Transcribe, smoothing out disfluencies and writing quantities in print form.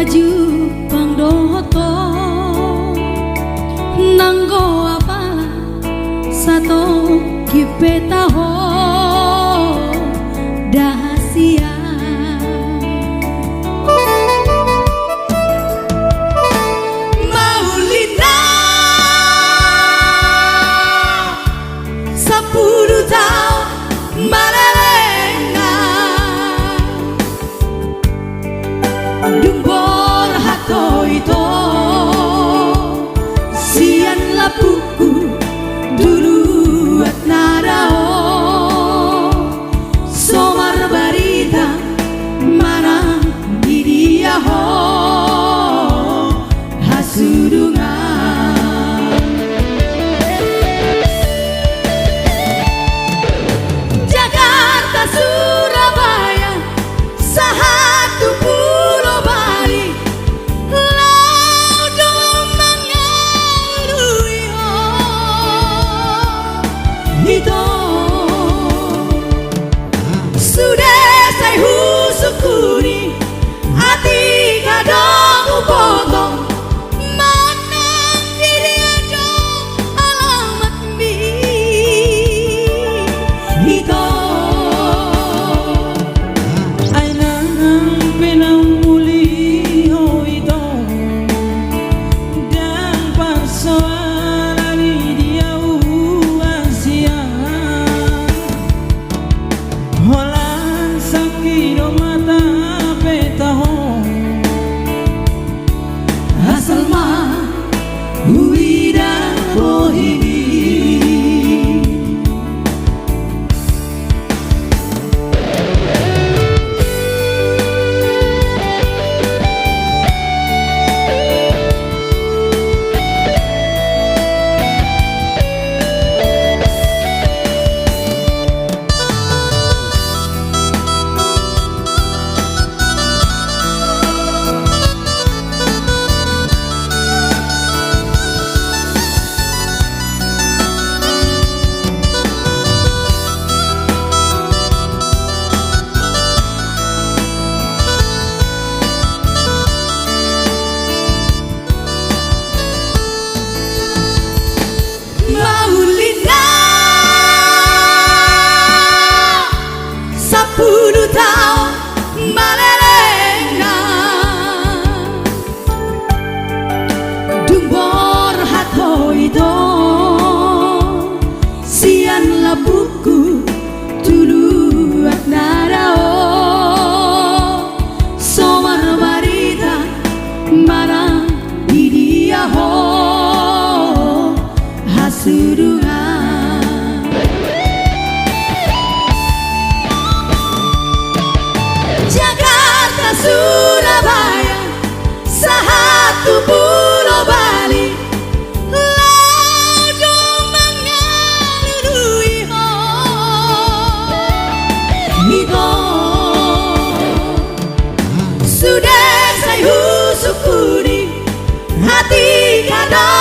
maju pangdoto nanggo apa satu kipetaho dahasia Maulina 10 tahun Malalena Dumbor hato itu sian lapuku dulu at narao somar barita marang di dia ho hasurungan Jakarta Surabaya sahatu pulau Bali laudo mengarui itu sudah saya husukuni hati kadang upotong manang diri aja alamat mi itu Maulina 10 tahun Malalena Dumbor hato itu sian lapuku dulu at narao somar barita marang di dia ho hasurungan Jakarta Surabaya sahatu pulau Bali laudo mengarui itu sudah saya husukuni hati kadang